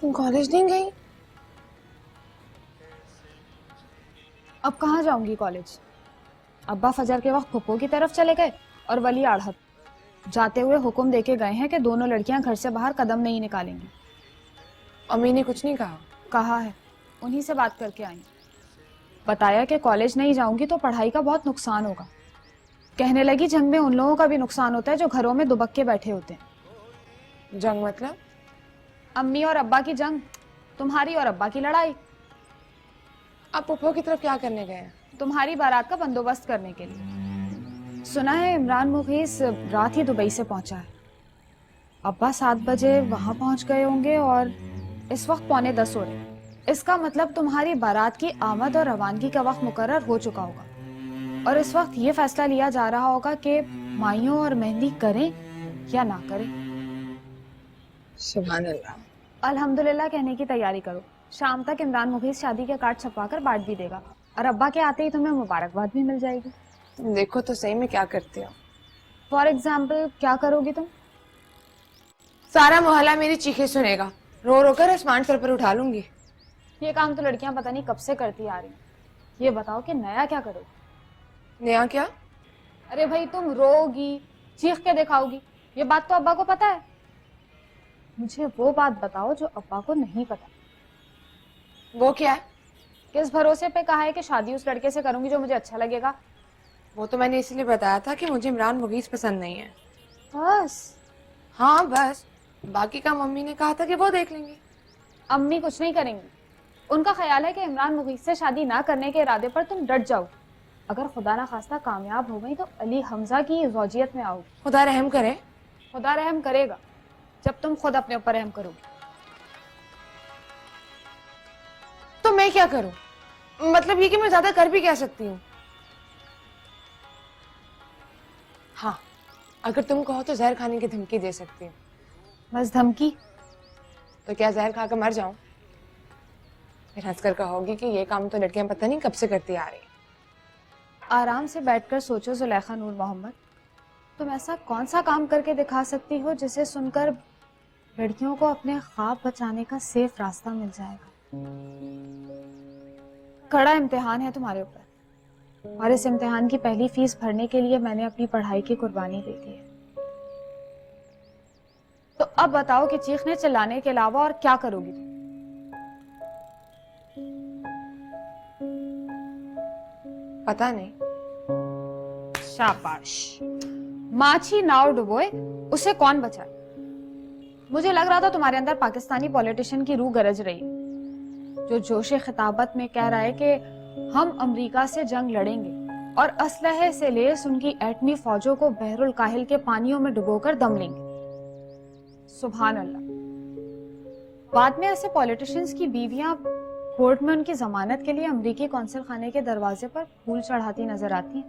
तुम कॉलेज नहीं गई? अब कहाँ जाऊंगी कॉलेज? अब्बा फजर के वक्त फुप्पो की तरफ चले गए और वली आढ़त जाते हुए हुक्म देके गए हैं कि दोनों लड़कियां घर से बाहर कदम नहीं निकालेंगी। अम्मी ने कुछ नहीं कहा? कहा है, उन्हीं से बात करके आई। बताया कि कॉलेज नहीं जाऊंगी तो पढ़ाई का बहुत नुकसान होगा। कहने लगी जंग में उन लोगों का भी नुकसान होता है जो घरों में दुबक्के बैठे होते हैं। जंग मतलब? अम्मी और अब्बा की जंग, तुम्हारी और अब्बा की लड़ाई। आप पुप्पो की तरफ क्या करने गए हैं? तुम्हारी बारात का बंदोबस्त करने के लिए। सुना है इमरान मुगीस रात ही दुबई से पहुंचा है। अब्बा 7 बजे वहां पहुंच गए होंगे और इस वक्त 9:45 हो रहे हैं। इसका मतलब तुम्हारी बारात की आमद और रवानगी का वक्त मुकर्रर हो चुका होगा और इस वक्त ये फैसला लिया जा रहा होगा कि माइयों और मेहंदी करें या ना करें। सुभान अल्लाह। अल्हम्दुलिल्लाह कहने की तैयारी करो। शाम तक इमरान मुगीस शादी के कार्ड छपवाकर बांट भी देगा और अब्बा के आते ही तुम्हें मुबारकबाद भी मिल जाएगी। तुम देखो तो सही में क्या करती हो। फॉर एग्जाम्पल क्या करोगी तुम? सारा मोहल्ला मेरी चीखें सुनेगा, रो रो कर आसमान सर पर उठा लूंगी। ये काम तो लड़कियां पता नहीं कब से करती आ रही हैं। ये बताओ कि नया क्या करोगी? नया क्या? अरे भाई तुम रोगी, चीख के दिखाओगी, ये बात तो अब्बा को पता है। मुझे वो बात बताओ जो अब्बा को नहीं पता। वो क्या है? किस भरोसे पे कहा है कि शादी उस लड़के से करूंगी जो मुझे अच्छा लगेगा? वो तो मैंने इसलिए बताया था कि मुझे इमरान मुगीस पसंद नहीं है। बस? हाँ बस, बाकी का मम्मी ने कहा था कि वो देख लेंगे। अम्मी कुछ नहीं करेंगी। उनका ख्याल है कि इमरान मुगीस से शादी ना करने के इरादे पर तुम डट जाओ। अगर खुदा ना खास्ता कामयाब हो गई तो अली हमजा की ज़ौजियत में आओगी। खुदा रहम करे। खुदा रहम करेगा जब तुम खुद अपने ऊपर रहम करोगी। तो मैं क्या करूं? मतलब ये कि मैं ज्यादा कर भी क्या सकती हूँ? हाँ, अगर तुम कहो तो जहर खाने की धमकी दे सकती हूँ। बस धमकी? तो क्या जहर खाकर मर जाऊं? फिर हंसकर कहोगी कि ये काम तो लड़कियां पता नहीं कब से करती आ रही हैं। आराम से बैठकर सोचो जुलेखा नूर मोहम्मद, तुम ऐसा कौन सा काम करके दिखा सकती हो जिसे सुनकर लड़कियों को अपने ख्वाब बचाने का सेफ रास्ता मिल जाएगा। कड़ा इम्तिहान है तुम्हारे ऊपर और इस इम्तिहान की पहली फीस भरने के लिए मैंने अपनी पढ़ाई की कुर्बानी दे दी है। तो अब बताओ कि चीखने चिल्लाने के अलावा और क्या करोगी तुम? पता नहीं। शाबाश। माछी नाव डुबोए उसे कौन बचाए? मुझे लग रहा था तुम्हारे अंदर पाकिस्तानी पॉलिटिशियन की रूह गरज रही है जो जोशे खिताबत में कह रहा है कि हम अमेरिका से जंग लड़ेंगे और असलहे से लेस उनकी एटमी फौजों को बहरुल काहिल के पानियों में डुबोकर दम लेंगे। सुभान अल्लाह। बाद में ऐसे पॉलिटिशियंस की बीवियां कोर्ट में उनकी जमानत के लिए अमेरिकी कौंसिल खाने के दरवाजे पर फूल चढ़ाती नजर आती हैं।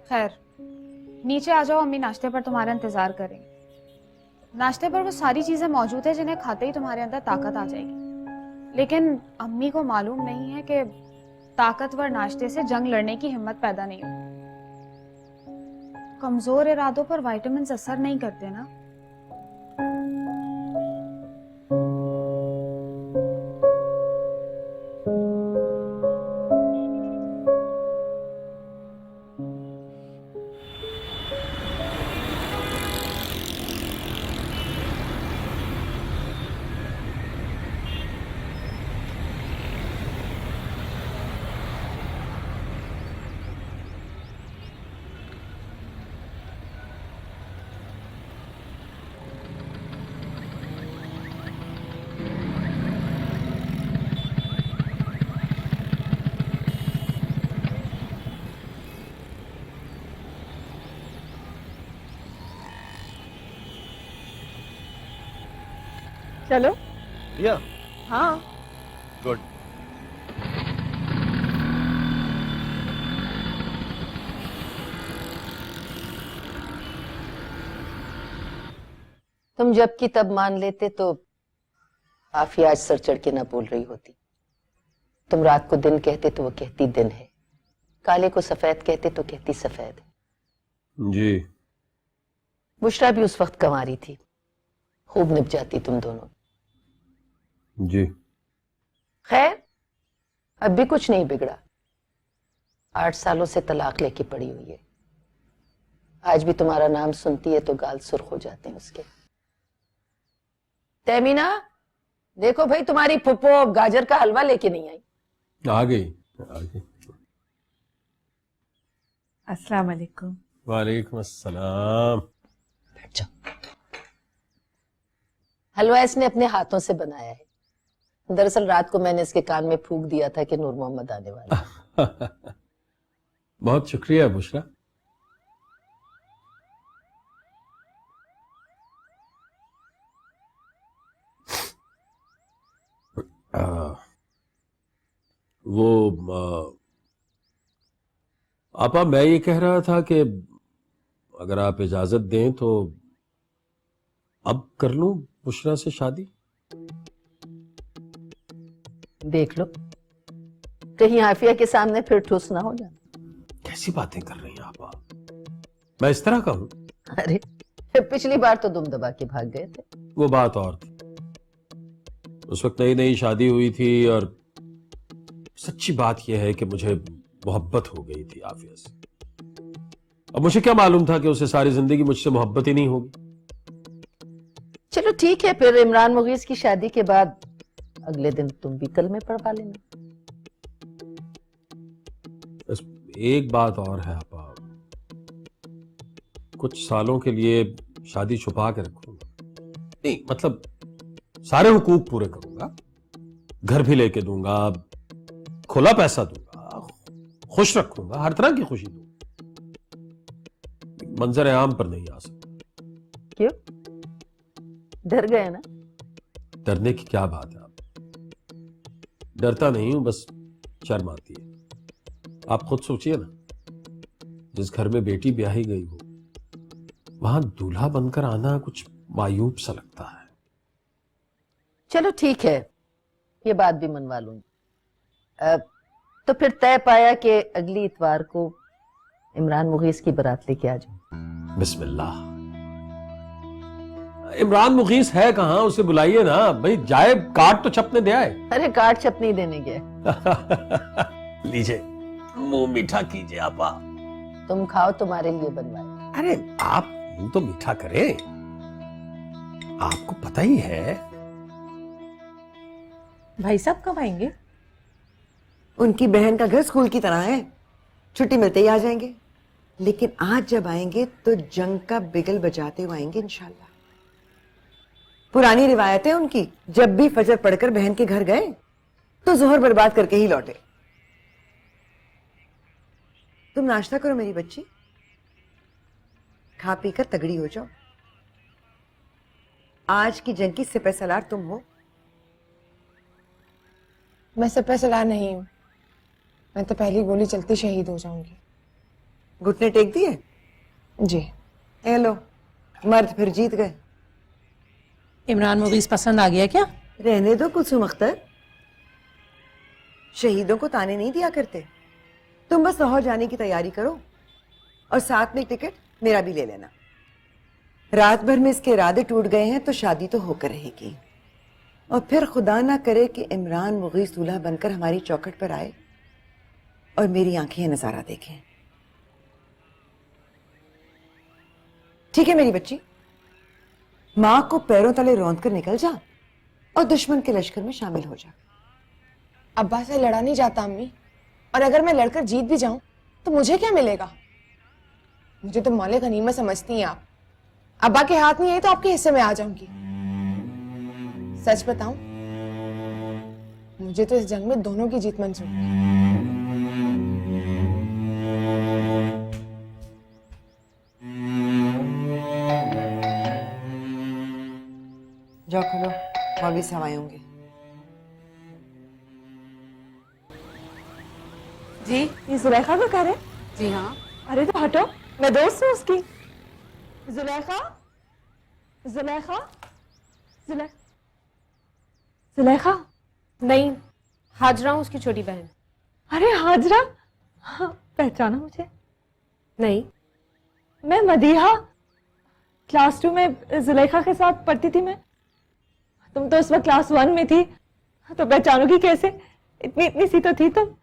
खैर, नीचे आ जाओ, अम्मी नाश्ते पर तुम्हारा इंतजार करेंगे। नाश्ते पर वो सारी चीजें मौजूद है जिन्हें खाते ही तुम्हारे अंदर ताकत आ जाएगी। लेकिन अम्मी को मालूम नहीं है कि ताकतवर नाश्ते से जंग लड़ने की हिम्मत पैदा नहीं होती। कमजोर इरादों पर विटामिन असर नहीं करते ना। चलो। या हाँ। गुड। तुम जब की तब मान लेते तो काफी आज सर चढ़ के ना बोल रही होती। तुम रात को दिन कहते तो वो कहती दिन है, काले को सफेद कहते तो कहती सफेद है। जी। बुशरा भी उस वक्त कंवारी थी, खूब निभ जाती तुम दोनों। जी। खैर, अब भी कुछ नहीं बिगड़ा। 8 सालों से तलाक लेके पड़ी हुई है। आज भी तुम्हारा नाम सुनती है तो गाल सुर्ख हो जाते हैं उसके। तहमीना, देखो भाई, तुम्हारी फुप्पो गाजर का हलवा लेके नहीं आई। आ गई, आ गई। अस्सलाम वालेकुम। वालेकुम अस्सलाम। बैठ जाओ। हलवा इसने अपने हाथों से बनाया है। दरअसल रात को मैंने इसके कान में फूंक दिया था कि नूर मोहम्मद आने वाला है। बहुत शुक्रिया बुशरा। आपा, मैं ये कह रहा था कि अगर आप इजाजत दें तो अब कर लूं बुशरा से शादी। देख लो, कहीं आफिया के सामने फिर ठूस ना हो जाए। कैसी बातें कर रही हैं आपा? मैं इस तरह का हूं? अरे, पिछली बार तो दुम दबा के भाग गए थे। वो बात और थी। उस वक्त नई नई शादी हुई थी और सच्ची बात यह है कि मुझे मोहब्बत हो गई थी आफिया से। अब मुझे क्या मालूम था कि उसे सारी जिंदगी मुझसे मोहब्बत ही नहीं होगी। चलो ठीक है, फिर इमरान मुगीज की शादी के बाद अगले दिन तुम भी कल में पढ़वा लेना। बस एक बात और है आपा, कुछ सालों के लिए शादी छुपा के रखूंगा। नहीं मतलब सारे हुकूक पूरे करूंगा, घर भी लेके दूंगा, खुला पैसा दूंगा, खुश रखूंगा, हर तरह की खुशी दूंगा। मंजर आम पर नहीं आ सकता। क्यों? डर गए ना? डरने की क्या बात है आप? डरता नहीं हूं, बस शर्म आती है। आप खुद सोचिए ना, जिस घर में बेटी ब्याही गई हो वहां दूल्हा बनकर आना कुछ मायूब सा लगता है। चलो ठीक है, ये बात भी मनवा लूंगी। तो फिर तय पाया कि अगली इतवार को इमरान मुगीस की बारात लेके आ जाओ। बिस्मिल्लाह। इमरान मुगीस है कहां? उसे बुलाइए ना भाई, जाए कार्ड तो छपने दे आए। अरे कार्ड छप नहीं देने गए। लीजिए, मुंह मीठा कीजिए आपा। तुम खाओ, तुम्हारे लिए बनवाए। अरे आप मुंह तो मीठा करें, आपको पता ही है। भाई साहब कब आएंगे? उनकी बहन का घर स्कूल की तरह है, छुट्टी मिलते ही आ जाएंगे। लेकिन आज जब आएंगे तो जंग का बिगल बजाते हुए आएंगे इंशाल्लाह। पुरानी रिवायत है उनकी, जब भी फजर पढ़कर बहन के घर गए तो जोहर बर्बाद करके ही लौटे। तुम नाश्ता करो मेरी बच्ची, खा पी कर तगड़ी हो जाओ। आज की जंग की सिपह सलार तुम हो। मैं सिपह सलार नहीं हूं, मैं तो पहली गोली चलती शहीद हो जाऊंगी। घुटने टेक दिए? जी। ए लो, मर्द फिर जीत गए। इमरान मुगीस पसंद आ गया क्या? रहने दो कुलसुम अख्तर, शहीदों को ताने नहीं दिया करते। तुम बस लाहौर जाने की तैयारी करो और साथ में एक टिकट मेरा भी ले लेना। रात भर में इसके इरादे टूट गए हैं तो शादी तो होकर रहेगी। और फिर खुदा ना करे कि इमरान मुगीस दूल्हा बनकर हमारी चौखट पर आए और मेरी आंखें नजारा देखें। ठीक है मेरी बच्ची, मां को पैरों तले रौंद कर निकल जा और दुश्मन के लश्कर में शामिल हो जा। अब्बा से लड़ा नहीं जाता अम्मी, और अगर मैं लड़कर जीत भी जाऊं तो मुझे क्या मिलेगा? मुझे तो मौले गनीमत समझती हैं आप। अब्बा के हाथ नहीं आई तो आपके हिस्से में आ जाऊंगी। सच बताऊं, मुझे तो इस जंग में दोनों की जीत मंजूर है। जाओ खोलो, मौलवी साहब आए होंगे। जी, ये जुलेखा का घर है? जी हाँ। अरे तो हटो, मैं दोस्त हूँ उसकी। जुलेखा, जुलेखा, जुलेखा। नहीं, हाजरा हूँ उसकी छोटी बहन। अरे हाजरा, हाँ, पहचाना मुझे? नहीं। मैं मदीहा, क्लास 2 में जुलेखा के साथ पढ़ती थी मैं। तुम तो उस वक्त क्लास 1 में थी। तो पहचानोगी कैसे? इतनी इतनी सी तो थी तुम।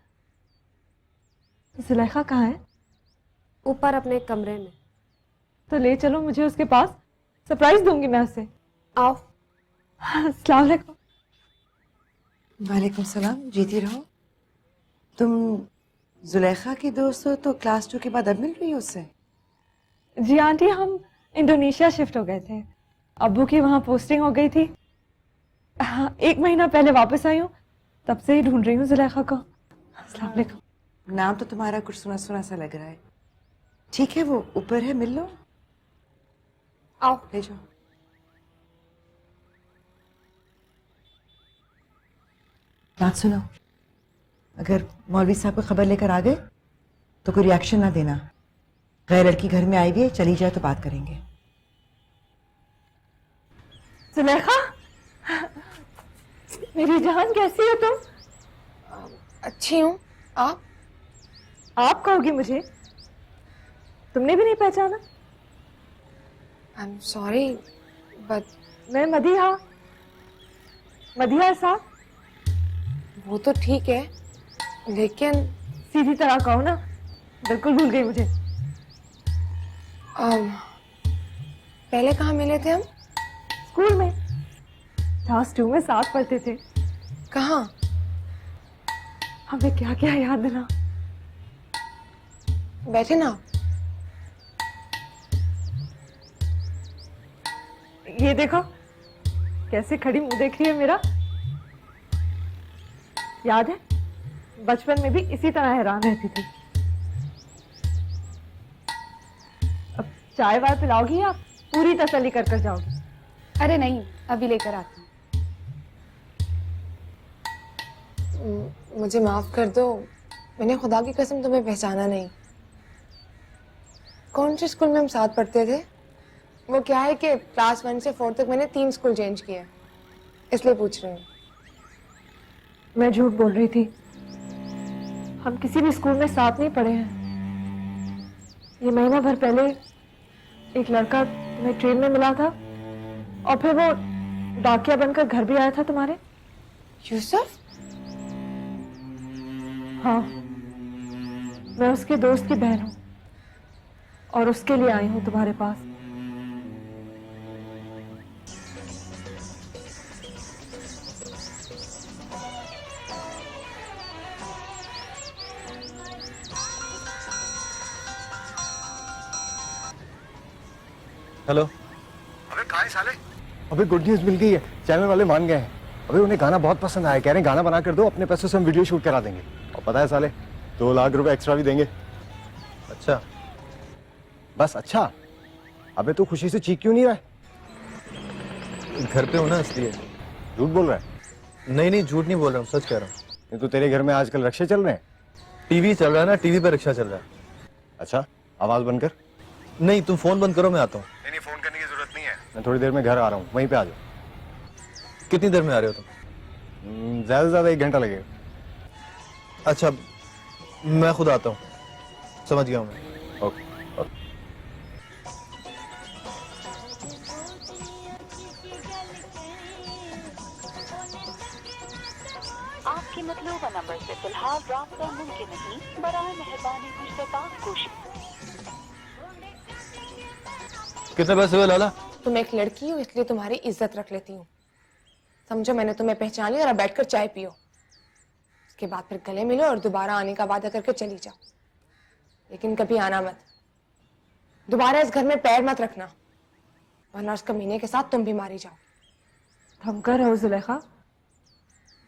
जुलेखा कहाँ है? ऊपर अपने कमरे में। तो ले चलो मुझे उसके पास, सरप्राइज दूंगी मैं उसे। आओ। अस्सलाम वालेकुम। वालेकुम सलाम, जीती रहो। तुम जुलेखा की दोस्त हो तो क्लास 2 के बाद अब मिल रही हो उससे? जी आंटी, हम इंडोनेशिया शिफ्ट हो गए थे। अब्बू की वहाँ पोस्टिंग हो गई थी। हाँ, 1 महीना पहले वापस आई हूँ, तब से ही ढूंढ रही हूँ जुलेखा को। अस्सलाम वालेकुम। नाम तो तुम्हारा कुछ सुना सुना सा लग रहा है। ठीक है, वो ऊपर है, मिल लो। आओ। ले जाओ। बात सुनो, अगर मौलवी साहब को खबर लेकर आ गए तो कोई रिएक्शन ना देना। गैर लड़की घर में आई भी है, चली जाए तो बात करेंगे। जुलेखा, मेरी जान, कैसी हो तुम? अच्छी हूँ। आप कहोगी मुझे? तुमने भी नहीं पहचाना? आई एम सॉरी बट मैं मदीहा, मदीहा साहब। वो तो ठीक है, लेकिन सीधी तरह कहो ना, बिल्कुल भूल गई मुझे। पहले कहाँ मिले थे हम? स्कूल में क्लास 2 में साथ पढ़ते थे। कहाँ? हमें क्या क्या याद है ना। बैठे ना। ये देखो कैसे खड़ी मुंह देख रही है मेरा। याद है बचपन में भी इसी तरह हैरान रहती थी। अब चाय वाय पिलाओगी या पूरी तसल्ली कर कर जाओगी? अरे नहीं, अभी लेकर आती हूँ। मुझे माफ कर दो, मैंने खुदा की कसम तुम्हें पहचाना नहीं। कौन से स्कूल में हम साथ पढ़ते थे? वो क्या है कि क्लास 1 से 4 तक मैंने 3 स्कूल चेंज किए, इसलिए पूछ रही हूँ। मैं झूठ बोल रही थी, हम किसी भी स्कूल में साथ नहीं पढ़े हैं। ये महीना भर पहले एक लड़का तुम्हें ट्रेन में मिला था और फिर वो डाकिया बनकर घर भी आया था तुम्हारे। यूसुफ? हाँ, मैं उसके दोस्त की बहन हूँ और उसके लिए आई हूँ तुम्हारे पास। हेलो। अबे कहाँ है साले? अबे गुड न्यूज़ मिल गई है, चैनल वाले मान गए हैं। अबे उन्हें गाना बहुत पसंद आया, कह रहे हैं गाना बना कर दो, अपने पैसों से हम वीडियो शूट करा देंगे। और पता है साले, 2 लाख रुपए एक्स्ट्रा भी देंगे। अच्छा, बस अच्छा? अबे तू खुशी से चीख क्यों नहीं रहा है? घर पे हूँ ना इसलिए। झूठ बोल रहा है? नहीं नहीं, झूठ नहीं बोल रहा हूँ, सच कह रहा हूँ। ये तो तेरे घर में आजकल रक्षे चल रहे हैं। टीवी चल रहा है ना, टीवी पे रिक्शा चल रहा है। अच्छा, आवाज बंद कर। नहीं, तुम फोन बंद करो, मैं आता हूँ। नहीं, फोन करने की जरूरत नहीं है, मैं थोड़ी देर में घर आ रहा हूँ, वहीं पे आ जाओ। कितनी देर में आ रहे हो तुम? ज्यादा से ज्यादा 1 घंटा लगेगा। अच्छा, मैं खुद आता हूँ, समझ गया हूँ मैं। ओके। आपके मतलूबा नंबर से फिलहाल राब्ता मुमकिन नहीं, बराए मेहरबानी कुछ बात कोशिश। कितने पैसे हुए लाला? तुम एक लड़की हो इसलिए तुम्हारी इज्जत रख लेती हूँ, समझो। मैंने तुम्हें पहचान लिया और अब बैठकर चाय पियो, उसके बाद फिर गले मिलो और दोबारा आने का वादा करके चली जाओ। लेकिन कभी आना मत, दोबारा इस घर में पैर मत रखना, वरना उस कमीने के साथ तुम भी मारी जाओ। थमकर रहो जुलेखा,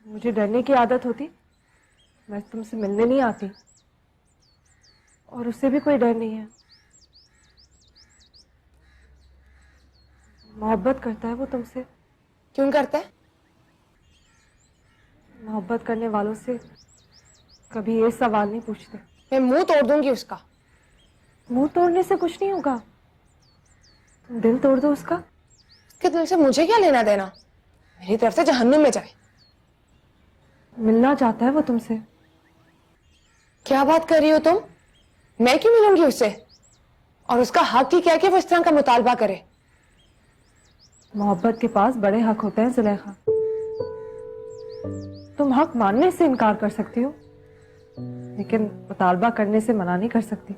मुझे डरने की आदत होती मैं तुमसे मिलने नहीं आती, और उससे भी कोई डर नहीं है। मोहब्बत करता है वो तुमसे। क्यों करता है? मोहब्बत करने वालों से कभी ये सवाल नहीं पूछते। मैं मुंह तोड़ दूंगी उसका। मुंह तोड़ने से कुछ नहीं होगा, तुम दिल तोड़ दो उसका। उसके दिल से मुझे क्या लेना देना? मेरी तरफ से जहन्नुम में जाए। मिलना चाहता है वो तुमसे। क्या बात कर रही हो तुम? मैं क्यों मिलूंगी उससे? और उसका हक ही क्या कि वो इस तरह का मुतालबा करे? मोहब्बत के पास बड़े हक होते हैं जुलेखा। तुम हक मानने से इनकार कर सकती हो, लेकिन मुतालबा करने से मना नहीं कर सकती।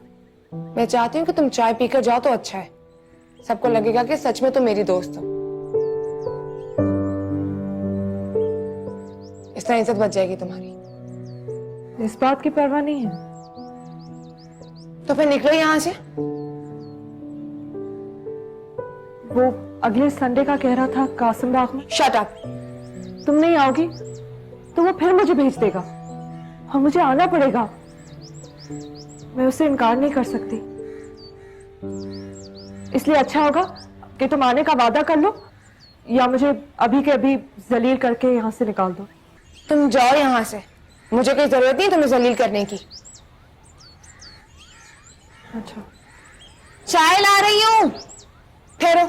मैं चाहती हूँ कि तुम चाय पीकर जाओ तो अच्छा है, सबको लगेगा कि सच में तुम मेरी दोस्त हो। इस तरह इज्जत बच जाएगी तुम्हारी। इस बात की परवाह नहीं है। तो फिर निकलो यहाँ से। वो अगले संडे का कह रहा था कासिम बाग में। Shut up. तुम नहीं आओगी तो वो फिर मुझे भेज देगा और मुझे आना पड़ेगा। मैं उसे इनकार नहीं कर सकती, इसलिए अच्छा होगा कि तुम आने का वादा कर लो या मुझे अभी के अभी जलील करके यहाँ से निकाल दो। तुम जाओ यहाँ से, मुझे कोई जरूरत नहीं तुम्हें जलील करने की। अच्छा, चाय ला रही हूँ, ठहरो,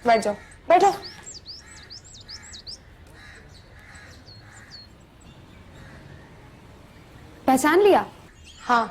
बैठ जाओ, बैठो। पहचान लिया? हाँ,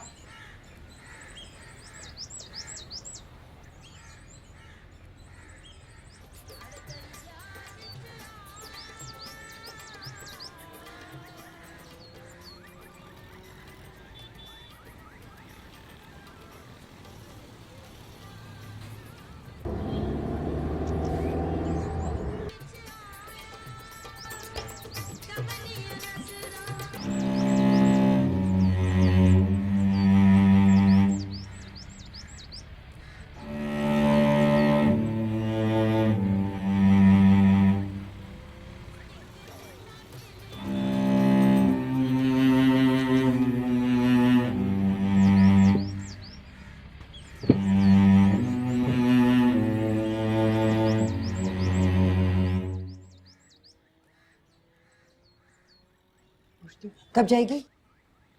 कब जाएगी?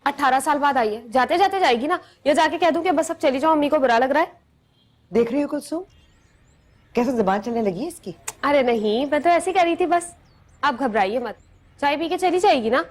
18 साल बाद आई है, जाते जाते जाएगी ना। या जाके कह दूं कि बस अब चली जाओ, अम्मी को बुरा लग रहा है। देख रही हो कुलसुम, कैसे जुबान चलने लगी है इसकी। अरे नहीं, मैं तो ऐसे ही कह रही थी बस। आप घबराइए मत, चाय पी के चली जाएगी ना।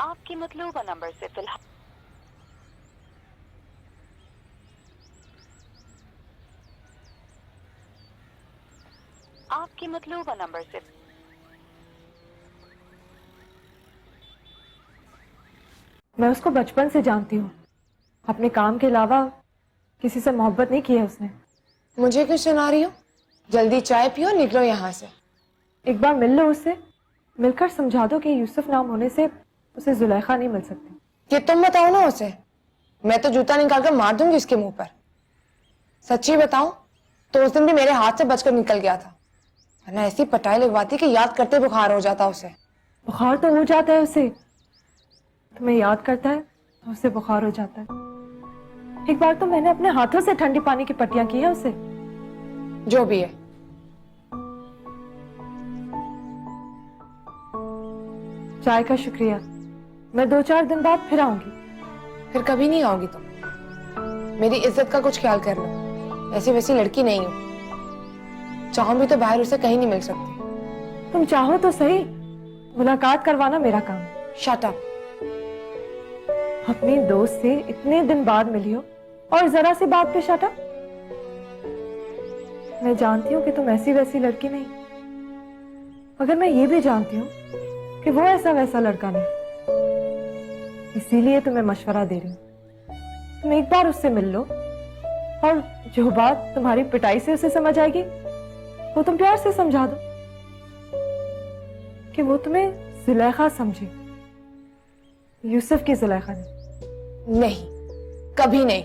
आपके मतलूबा नंबर से फिलहाल आपके मतलूबा नंबर से मैं उसको बचपन से जानती हूँ, अपने काम के अलावा किसी से मोहब्बत नहीं की है उसने। मुझे क्यों सुना रही हो? जल्दी चाय पियो, निकलो यहाँ से। एक बार मिल लो उससे, मिलकर समझा दो कि यूसुफ नाम होने से उसे जुलेखा नहीं मिल सकती। ये तुम बताओ ना उसे, मैं तो जूता निकाल कर मार दूंगी उसके मुंह पर। सच्ची बताओ तो उस दिन भी मेरे हाथ से बचकर निकल गया था, वरना ऐसी पटाई लगवाती कि याद करते बुखार हो जाता उसे। बुखार तो हो जाता है उसे, तुम्हें याद करता है तो उसे बुखार हो जाता है। एक बार तो मैंने अपने हाथों से ठंडी पानी की पट्टियां की है उसे। जो भी है, चाय का शुक्रिया। मैं 2-4 दिन बाद फिर आऊंगी। फिर कभी नहीं आओगी तुम। मेरी इज्जत का कुछ ख्याल कर लो, ऐसी वैसी लड़की नहीं हूं। चाहूं भी तो बाहर उसे कहीं नहीं मिल सकती। तुम चाहो तो सही, मुलाकात करवाना मेरा काम। Shut up. अपनी दोस्त से इतने दिन बाद मिली हो और जरा सी बात पे शट अप। मैं जानती हूँ कि तुम ऐसी वैसी लड़की नहीं, मगर मैं ये भी जानती हूँ कि वो ऐसा वैसा लड़का नहीं। इसीलिए तुम्हें मशवरा दे रही हूँ, तुम एक बार उससे मिल लो और जो बात तुम्हारी पिटाई से उसे समझ आएगी वो तुम प्यार से समझा दो कि वो तुम्हें जुलेखा समझे, यूसुफ की जुलेखा नहीं। नहीं, कभी नहीं।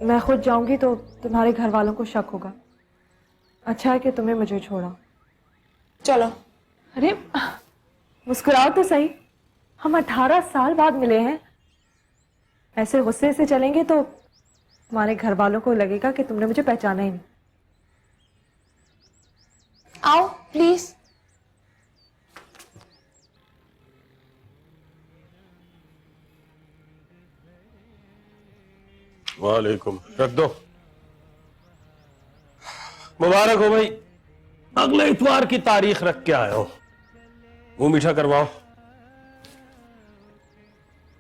मैं खुद जाऊंगी तो तुम्हारे घर वालों को शक होगा। अच्छा है कि तुम्हें मुझे छोड़ा। चलो। अरे मुस्कुराओ तो सही, हम 18 साल बाद मिले हैं। ऐसे गुस्से से चलेंगे तो तुम्हारे घर वालों को लगेगा कि तुमने मुझे पहचाना ही नहीं। आओ प्लीज। वालेकुम। रख दो। मुबारक हो भाई, अगले इतवार की तारीख रख के आया हो। मुंह मीठा करवाओ।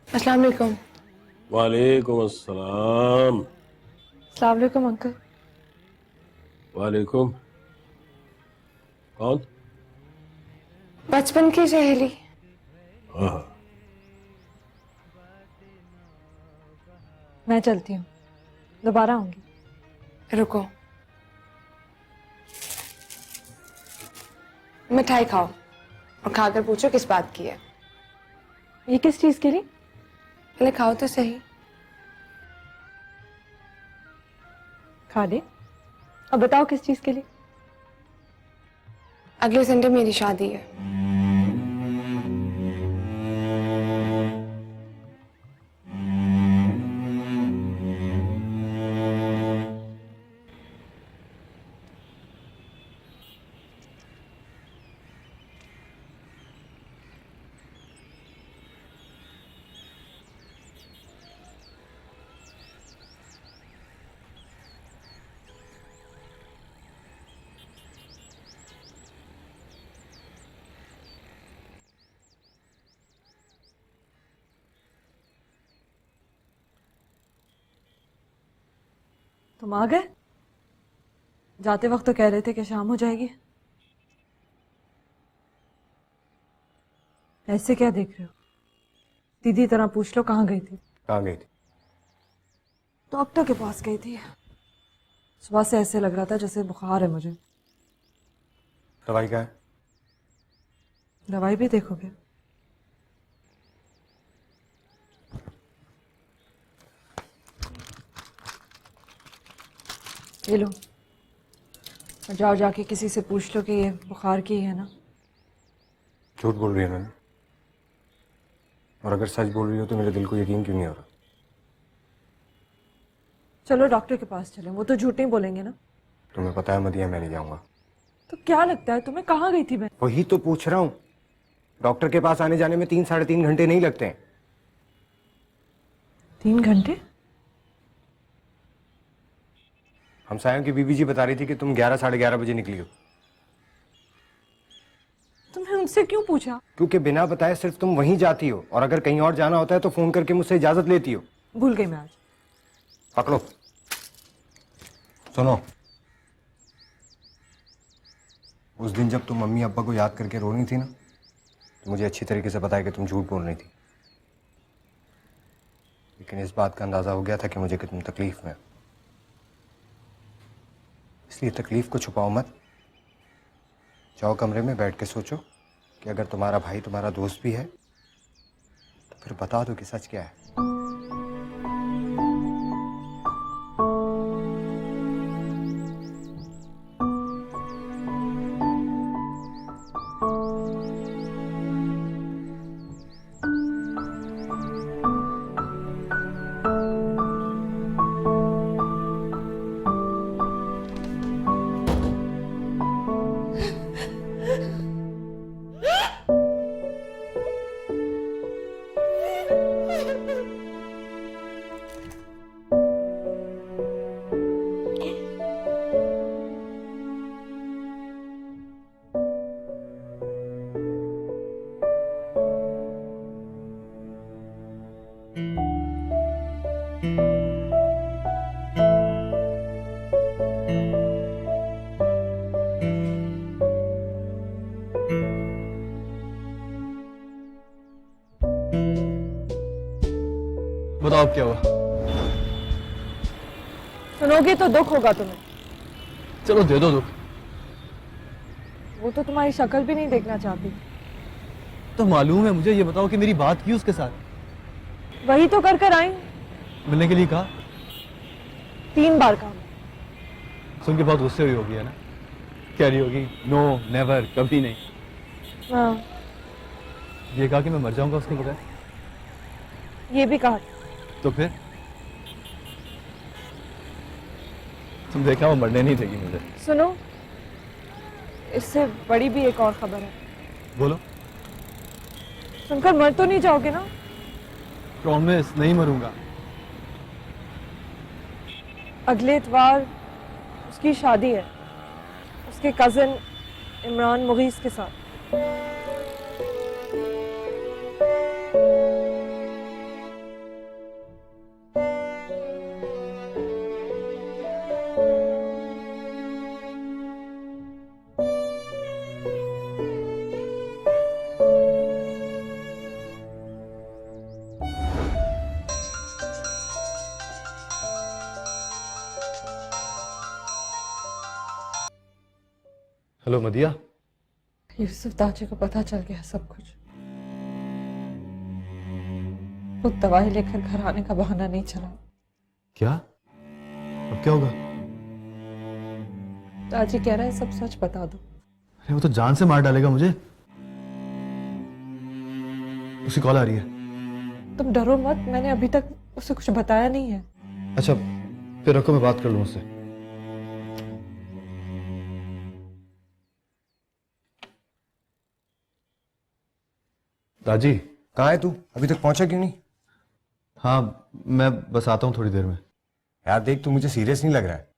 अस्सलाम वालेकुम। वालेकुम अस्सलाम। अस्सलाम वालेकुम अंकल। वालेकुम। कौन? बचपन की सहेली। हाँ। मैं चलती हूँ, दोबारा आऊंगी। रुको, मिठाई खाओ और खाकर पूछो किस बात की है। ये किस चीज के लिए? पहले खाओ तो सही। खा ले। अब बताओ किस चीज के लिए? अगले संडे मेरी शादी है। तुम आ गए? जाते वक्त तो कह रहे थे कि शाम हो जाएगी। ऐसे क्या देख रहे हो? दीदी तरह पूछ लो, कहाँ गई थी? कहाँ गई थी? डॉक्टर के पास गई थी। सुबह से ऐसे लग रहा था जैसे बुखार है मुझे। दवाई क्या है? दवाई भी देखोगे? ये लो, और जाओ जाके किसी से पूछ लो कि ये बुखार की है ना। झूठ बोल रही है मैंने, और अगर सच बोल रही हो तो मेरे दिल को यकीन क्यों नहीं हो रहा? चलो डॉक्टर के पास चलें, वो तो झूठ नहीं बोलेंगे ना। तुम्हें पता है मदिया, मैं नहीं जाऊंगा। तो क्या लगता है तुम्हें, कहाँ गई थी मैं? वही तो पूछ रहा हूँ। डॉक्टर के पास आने जाने में 3-3.5 घंटे नहीं लगते हैं। 3 घंटे? हम सायम की बीबी जी बता रही थी कि तुम 11-11:30 बजे निकली हो। तुमने उनसे क्यों पूछा? क्योंकि बिना बताए सिर्फ तुम वहीं जाती हो, और अगर कहीं और जाना होता है तो फोन करके मुझसे इजाजत लेती हो। भूल गई मैं आज। पकड़ो, सुनो। उस दिन जब तुम मम्मी अब्बा को याद करके रो रही थी ना, तो मुझे अच्छी तरीके से पता है कि तुम झूठ बोल रही थी। लेकिन इस बात का अंदाजा हो गया था कि मुझे कि तुम तकलीफ में हो। इसलिए तकलीफ को छुपाओ मत। जाओ कमरे में बैठ के सोचो कि अगर तुम्हारा भाई तुम्हारा दोस्त भी है तो फिर बता दो कि सच क्या है। बताओ अब क्या हुआ? सुनोगे तो दुख होगा तुम्हें। चलो दे दो दुख। वो तो तुम्हारी शक्ल भी नहीं देखना चाहती। तो मालूम है मुझे, ये बताओ कि मेरी बात की उसके साथ? वही तो कर कर आई। मिलने के लिए कहा? 3 बार कहा। सुन के बहुत गुस्से हुई होगी, है ना? कह रही होगी नो नेवर, कभी नहीं। हाँ, ये कहा कि मैं मर जाऊंगा उसके बगैर। ये भी कहा। तो फिर तुम देखा वो मरने नहीं देगी मुझे। सुनो, इससे बड़ी भी एक और खबर है। बोलो। सुनकर मर तो नहीं जाओगे ना? प्रॉमिस, नहीं मरूंगा। अगले इतवार उसकी शादी है, उसके कजिन इमरान मुगीस के साथ। हेलो मदिया। यूसुफ दाची को पता चल गया सब कुछ। वो दवाई लेकर घर आने का बहाना नहीं चला। क्या? अब क्या होगा? दाची कह रहा है सब सच बता दो। अरे वो तो जान से मार डालेगा मुझे। उसकी कॉल आ रही है। तुम डरो मत, मैंने अभी तक उसे कुछ बताया नहीं है। अच्छा फिर रखो, मैं बात कर लूं उससे। दाजी। कहाँ है तू? अभी तक पहुंचा क्यों नहीं? हाँ मैं बस आता हूँ थोड़ी देर में। यार देख, तू मुझे सीरियस नहीं लग रहा है।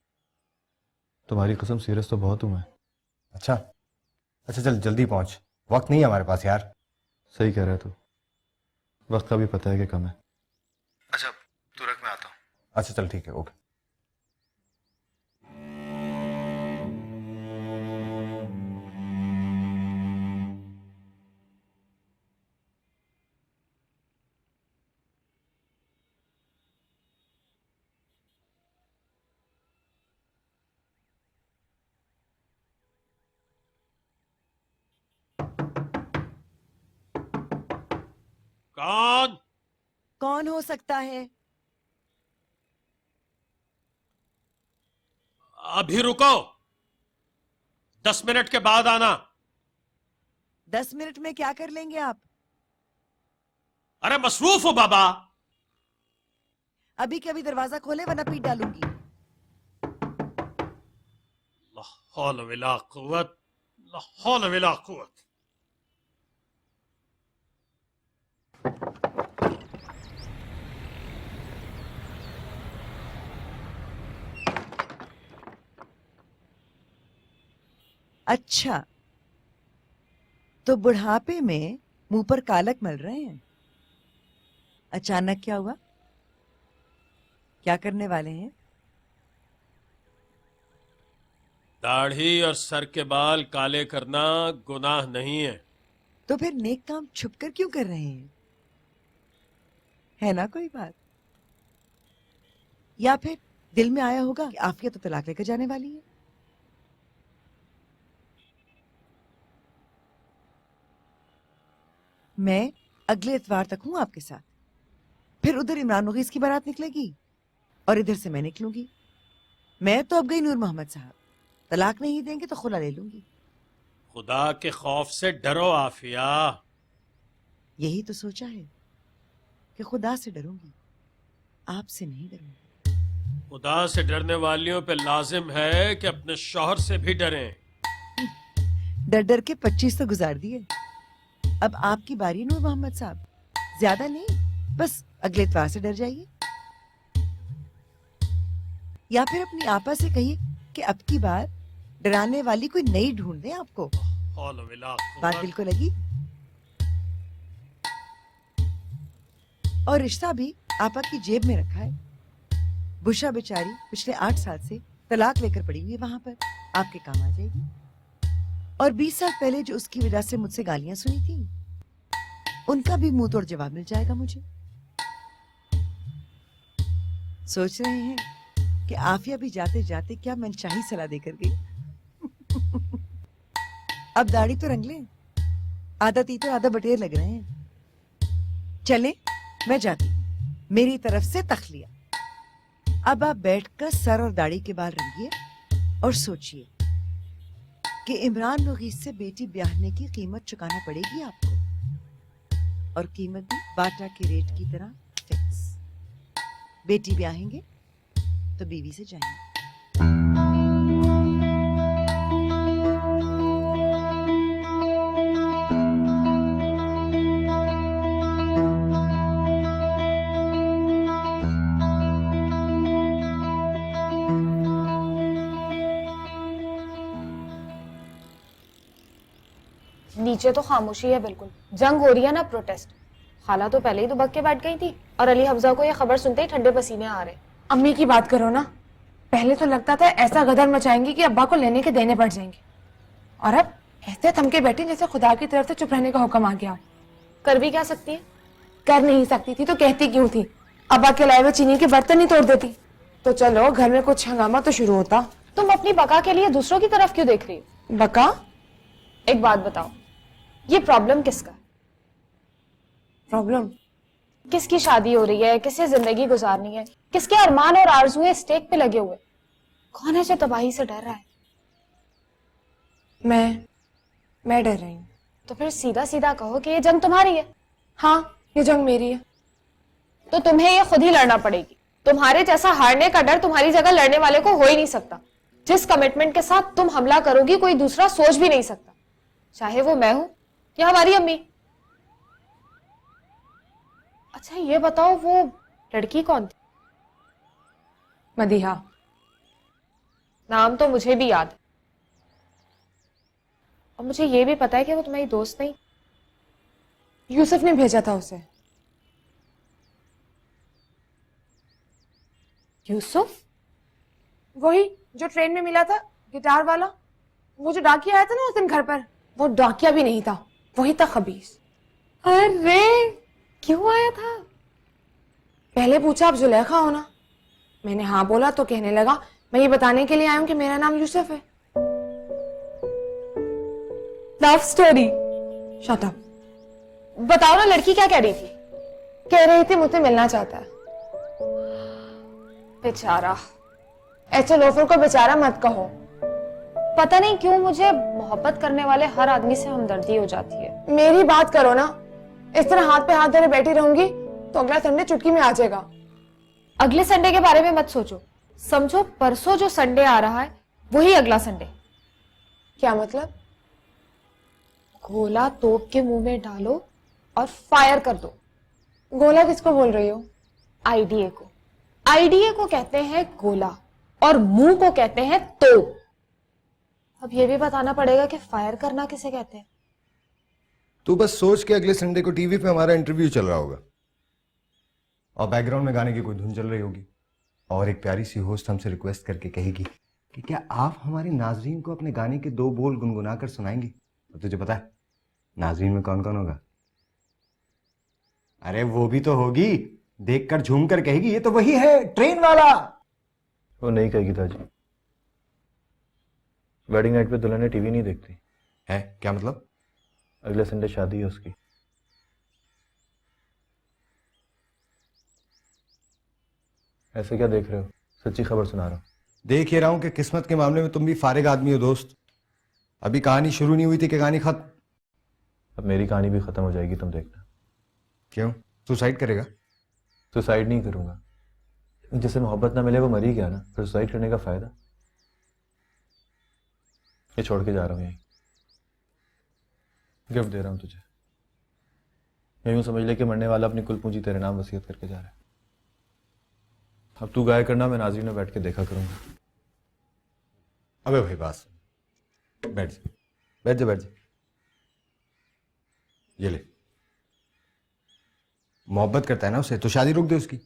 तुम्हारी कसम सीरियस तो बहुत हूं मैं। अच्छा अच्छा, चल जल्दी पहुंच, वक्त नहीं है हमारे पास यार। सही कह रहा है तू, वक्त का भी पता है कि कम है। अच्छा तू रख, मैं आता हूँ। अच्छा चल ठीक है, ओके। कौन? कौन हो सकता है? अभी रुको, 10 मिनट के बाद आना। 10 मिनट में क्या कर लेंगे आप? अरे मसरूफ हो बाबा। अभी के अभी दरवाजा खोले वरना पीट डालूंगी। ला हौल वला कुव्वत, ला हौल वला कुव्वत। अच्छा, तो बुढ़ापे में मुंह पर कालक मल रहे हैं? अचानक क्या हुआ? क्या करने वाले हैं? दाढ़ी और सर के बाल काले करना गुनाह नहीं है। तो फिर नेक काम छुपकर क्यों कर रहे हैं? है ना कोई बात? या फिर दिल में आया होगा कि आफिया तो तलाक लेकर जाने वाली है? मैं अगले इतवार तक हूं आपके साथ। फिर उधर इमरान मुगीस की बारात निकलेगी और इधर से मैं निकलूंगी। मैं तो अब गई नूर मोहम्मद साहब, तलाक नहीं देंगे तो खुला ले लूंगी। खुदा के खौफ से डरो आफिया। यही तो सोचा है कि खुदा से डरूंगी, आपसे नहीं डरूंगी। खुदा से डरने वालियों पे लाजिम है कि अपने शौहर से भी डरें। डर डर के 25 तो गुजार दिए। अब आपकी बारी नूर मोहम्मद साहब। ज्यादा नहीं, बस अगले इतवार से डर जाइए। या फिर अपनी आपा से कहिए कि अब की बार डराने वाली कोई नई ढूंढ दे आपको। हौल वला बात कुव्वत। दिल को लगी? और रिश्ता भी आपा की जेब में रखा है। बुशा बेचारी पिछले 8 साल से तलाक लेकर पड़ी हुई है वहां पर, आपके काम आ जाएगी। और 20 साल पहले जो उसकी वजह से मुझसे गालियां सुनी थी, उनका भी मुंह तोड़ जवाब मिल जाएगा मुझे। सोच रहे हैं कि आफिया भी जाते जाते क्या मनचाही सलाह देकर गई। अब दाढ़ी तो रंग लें, आधा तीतर आधा बटेर लग रहे हैं। चलें, मैं जाती हूं। मेरी तरफ से तखलिया। अब आप बैठकर सर और दाढ़ी के बाल रंगिए और सोचिए कि इमरान मुगीस से बेटी ब्याहने की कीमत चुकाना पड़ेगी आपको, और कीमत भी बाटा के रेट की तरह फिक्स। बेटी ब्याहेंगे तो बीवी से जाएंगे। नीचे तो खामोशी है बिल्कुल, जंग हो रही है ना, प्रोटेस्ट। खाला तो पहले ही दुबक के बैठ गई थी और अली हमजा को ये खबर सुनते ही ठंडे पसीने आ रहे। अम्मी की बात करो ना, पहले तो लगता था ऐसा गदर मचाएंगी कि अब्बा को लेने के देने पड़ जाएंगे, और अब ऐसे थमके बैठी जैसे खुदा की तरफ से चुप रहने का हुक्म आ गया। कर भी क्या सकती है? कर नहीं सकती थी तो कहती क्यों थी? अब्बा के लाए हुए चीनी के बर्तन ही तोड़ देती तो चलो घर में कुछ हंगामा तो शुरू होता। तुम अपनी बका के लिए दूसरों की तरफ क्यों देख रही हो? बका? एक बात बताओ, ये प्रॉब्लम किसका? प्रॉब्लम? किसकी शादी हो रही है, किसे जिंदगी गुजारनी है, किसके अरमान और आरजुएं स्टेक पे लगे हुए? कौन है जो तबाही से डर रहा है? मैं डर रही हूँ। तो फिर सीधा सीधा कहो कि ये जंग तुम्हारी है। हाँ, ये जंग मेरी है। तो तुम्हें ये खुद ही लड़ना पड़ेगी। तुम्हारे जैसा हारने का डर तुम्हारी जगह लड़ने वाले को हो ही नहीं सकता। जिस कमिटमेंट के साथ तुम हमला करोगी कोई दूसरा सोच भी नहीं सकता, चाहे वो मैं हूं या हमारी अम्मी। अच्छा ये बताओ, वो लड़की कौन थी? मदीहा। नाम तो मुझे भी याद है, और मुझे ये भी पता है कि वो तुम्हारी दोस्त नहीं। यूसुफ ने भेजा था उसे। यूसुफ? वही जो ट्रेन में मिला था, गिटार वाला। वो जो डाकिया आया था ना उस दिन घर पर, वो डाकिया भी नहीं था, वही था खबीस। अरे क्यों आया था? पहले पूछा आप जुलेखा हो ना? मैंने हाँ बोला तो कहने लगा मैं ये बताने के लिए आया हूं कि मेरा नाम यूसुफ है। Love story? Shut up. बताओ ना, लड़की क्या कह रही थी? कह रही थी मुझसे मिलना चाहता है। बेचारा। ऐसे लोफर को बेचारा मत कहो। पता नहीं क्यों मुझे मोहब्बत करने वाले हर आदमी से हमदर्दी हो जाती है। मेरी बात करो ना, इस तरह हाथ पे हाथ धरे बैठी रहूंगी तो अगला संडे चुटकी में आ जाएगा। अगले संडे के बारे में मत सोचो, समझो परसों जो संडे आ रहा है वही अगला संडे। क्या मतलब? गोला तोप के मुंह में डालो और फायर कर दो। गोला किसको बोल रही हो? आईडीए को। आईडीए को कहते हैं गोला और मुंह को कहते हैं तोप। अब ये भी बताना पड़ेगा कि फायर करना किसे कहते हैं। तू बस सोच के अगले संडे को टीवी पे हमारा इंटरव्यू चल रहा होगा और बैकग्राउंड में गाने की कोई धुन चल रही होगी और एक प्यारी सी होस्ट हमसे रिक्वेस्ट करके कहेगी कि क्या आप हमारे नाजरीन को अपने गाने के 2 बोल गुनगुना कर सुनाएंगी। तो तुझे पता है नाजरीन में कौन कौन होगा? अरे वो भी तो होगी, देखकर झूम कर कहेगी ये तो वही है ट्रेन वाला। वो नहीं कहेगी ताजी। वेडिंग नाइट पे दुल्हन टीवी नहीं देखती है। क्या मतलब? अगले संडे शादी है उसकी। ऐसे क्या देख रहे हो? सच्ची खबर सुना रहा हूं। देख ही रहा हूं कि किस्मत के मामले में तुम भी फारिग आदमी हो दोस्त। अभी कहानी शुरू नहीं हुई थी कि कहानी खत्म। अब मेरी कहानी भी खत्म हो जाएगी, तुम देखना। क्यों? सुसाइड करेगा? सुसाइड नहीं करूंगा, जिसे मोहब्बत ना मिले वो मर ही गया ना, फिर सुसाइड करने का फायदा। ये छोड़ के जा रहा हूं, यहीं गिफ्ट दे रहा हूं तुझे। यूं समझ ले कि मरने वाला अपनी कुल पूंजी तेरे नाम वसीयत करके जा रहा है। अब तू गाया करना, मैं नाज़रीन में बैठ के देखा करूंगा। अबे भाई बस बैठ जा बैठ जा बैठ जा। ये ले, मोहब्बत करता है ना उसे तो शादी रोक दे उसकी।